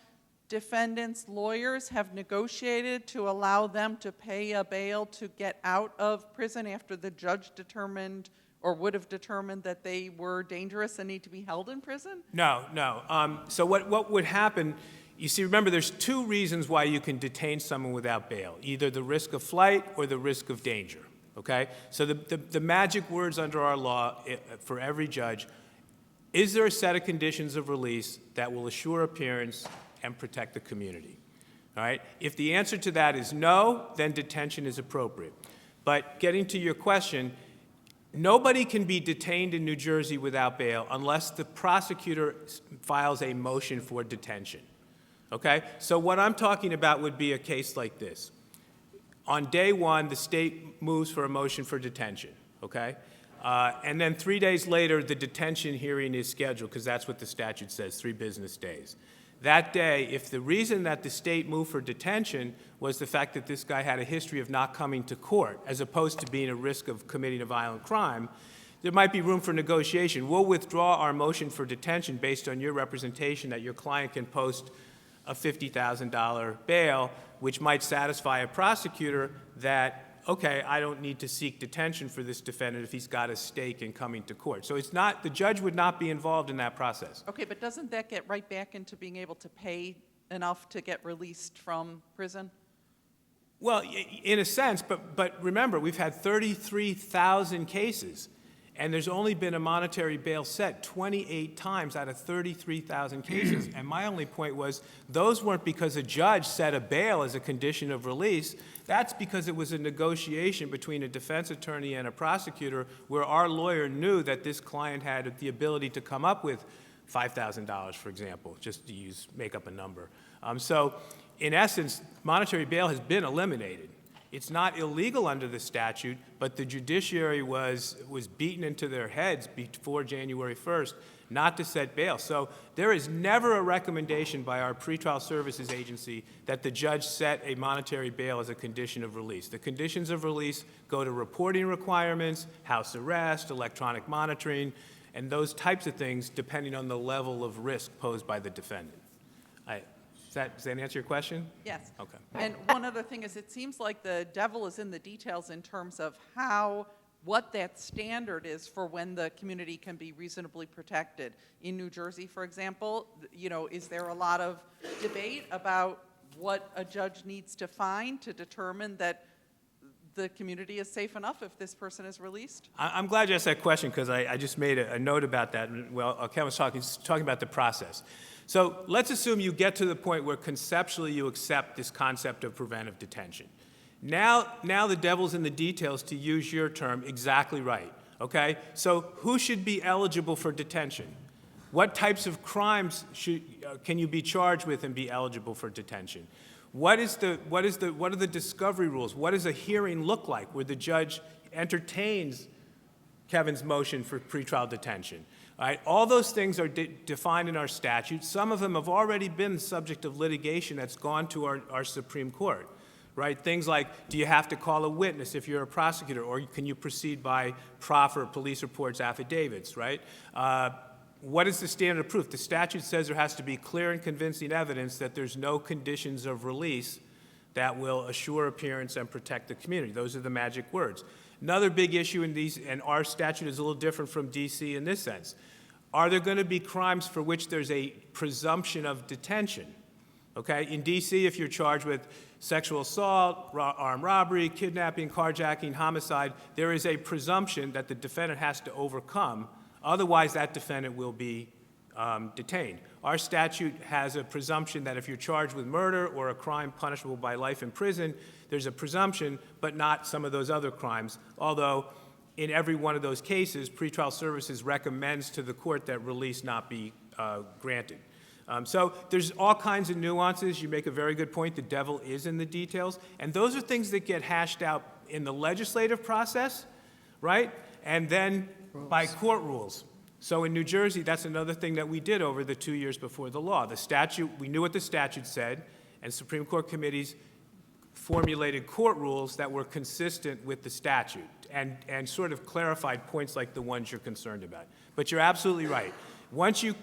defendants' lawyers have negotiated to allow them to pay a bail to get out of prison after the judge determined or would have determined that they were dangerous and need to be held in prison? No. So what would happen You see, remember, there's two reasons why you can detain someone without bail, either the risk of flight or the risk of danger, okay? So the magic words under our law for every judge, is there a set of conditions of release that will assure appearance and protect the community, all right? If the answer to that is no, then detention is appropriate. But getting to your question, nobody can be detained in New Jersey without bail unless the prosecutor files a motion for detention. Okay? So what I'm talking about would be a case like this. On day one, the state moves for a motion for detention, okay? And then 3 days later, the detention hearing is scheduled, because that's what the statute says, 3 business days. That day, if the reason that the state moved for detention was the fact that this guy had a history of not coming to court, as opposed to being a risk of committing a violent crime, there might be room for negotiation. We'll withdraw our motion for detention based on your representation that your client can post a $50,000 bail, which might satisfy a prosecutor that, okay, I don't need to seek detention for this defendant if he's got a stake in coming to court. So it's not, the judge would not be involved in that process. Okay, but doesn't that get right back into being able to pay enough to get released from prison? Well, in a sense, but remember, we've had 33,000 cases, and there's only been a monetary bail set 28 times out of 33,000 cases. And my only point was, those weren't because a judge set a bail as a condition of release. That's because it was a negotiation between a defense attorney and a prosecutor where our lawyer knew that this client had the ability to come up with $5,000, for example, just to make up a number. So in essence, monetary bail has been eliminated. It's not illegal under the statute, but the judiciary was beaten into their heads before January 1st not to set bail. So there is never a recommendation by our pretrial services agency that the judge set a monetary bail as a condition of release. The conditions of release go to reporting requirements, house arrest, electronic monitoring, and those types of things depending on the level of risk posed by the defendant. Does that answer your question? Yes. Okay. And one other thing is, it seems like the devil is in the details in terms of what that standard is for when the community can be reasonably protected. In New Jersey, for example, is there a lot of debate about what a judge needs to find to determine that the community is safe enough if this person is released? I'm glad you asked that question, because I just made a note about that. Well, Ken was talking about the process. So let's assume you get to the point where conceptually you accept this concept of preventive detention. Now the devil's in the details, to use your term, exactly right, okay? So who should be eligible for detention? What types of crimes can you be charged with and be eligible for detention? What are the discovery rules? What does a hearing look like where the judge entertains Kevin's motion for pretrial detention? All right, all those things are defined in our statute. Some of them have already been the subject of litigation that's gone to our Supreme Court, right? Things like, do you have to call a witness if you're a prosecutor, or can you proceed by proffer, police reports, affidavits, right? What is the standard of proof? The statute says there has to be clear and convincing evidence that there's no conditions of release that will assure appearance and protect the community. Those are the magic words. Another big issue in these, and our statute is a little different from D.C. in this sense. Are there going to be crimes for which there's a presumption of detention? Okay, in D.C., if you're charged with sexual assault, armed robbery, kidnapping, carjacking, homicide, there is a presumption that the defendant has to overcome. Otherwise, that defendant will be detained. Our statute has a presumption that if you're charged with murder or a crime punishable by life in prison, there's a presumption, but not some of those other crimes, although in every one of those cases, pretrial services recommends to the court that release not be granted. So there's all kinds of nuances. You make a very good point. The devil is in the details. And those are things that get hashed out in the legislative process, right? And then by court rules. So in New Jersey, that's another thing that we did over the 2 years before the law. The statute, we knew what the statute said, and Supreme Court committees formulated court rules that were consistent with the statute and sort of clarified points like the ones you're concerned about. But you're absolutely right. Once you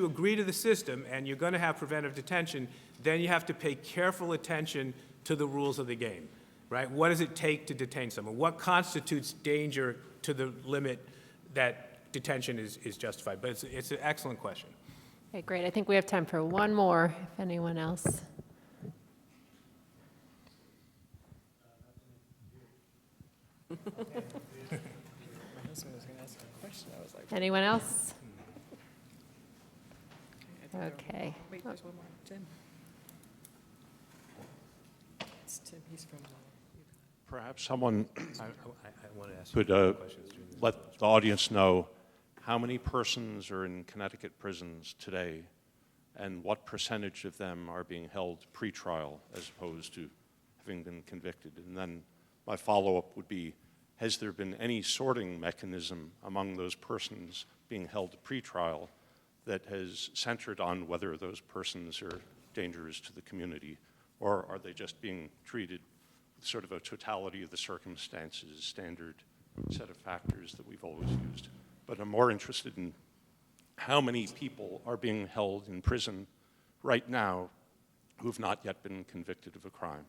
agree to the system and you're going to have preventive detention, then you have to pay careful attention to the rules of the game, right? What does it take to detain someone? What constitutes danger to the limit that detention is justified? But it's an excellent question. Okay, great. I think we have time for one more, if anyone else. Anyone else? Okay. Wait, there's one more. Tim. It's Tim, he's from... Perhaps someone I want to ask could let the audience know how many persons are in Connecticut prisons today and what percentage of them are being held pretrial as opposed to having been convicted. And then my follow-up would be, has there been any sorting mechanism among those persons being held pretrial that has centered on whether those persons are dangerous to the community, or are they just being treated with sort of a totality of the circumstances, standard set of factors that we've always used? But I'm more interested in how many people are being held in prison right now who have not yet been convicted of a crime.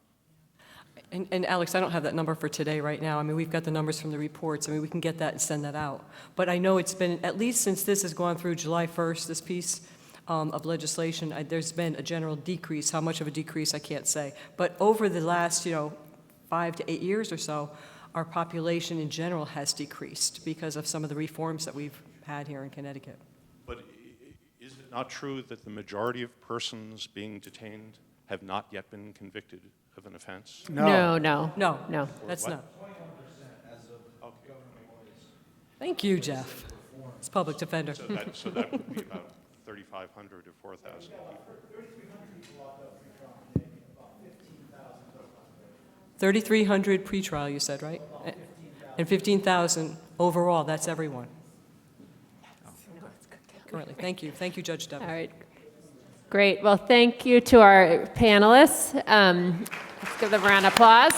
And Alex, I don't have that number for today right now. I mean, we've got the numbers from the reports. I mean, we can get that and send that out. But I know it's been, at least since this has gone through July 1st, this piece of legislation, there's been a general decrease. How much of a decrease, I can't say. But over the last, 5 to 8 years or so, our population in general has decreased because of some of the reforms that we've had here in Connecticut. But is it not true that the majority of persons being detained have not yet been convicted of an offense? No. No, that's what? not. Thank you, Jeff. It's public defender. So that would be about 3,500 or 4,000 people. 3,300 pretrial, you said, right? And 15,000 overall, that's everyone. Currently, thank you. Thank you, Judge Deborah. All right. Great. Well, thank you to our panelists. Let's give them a round of applause.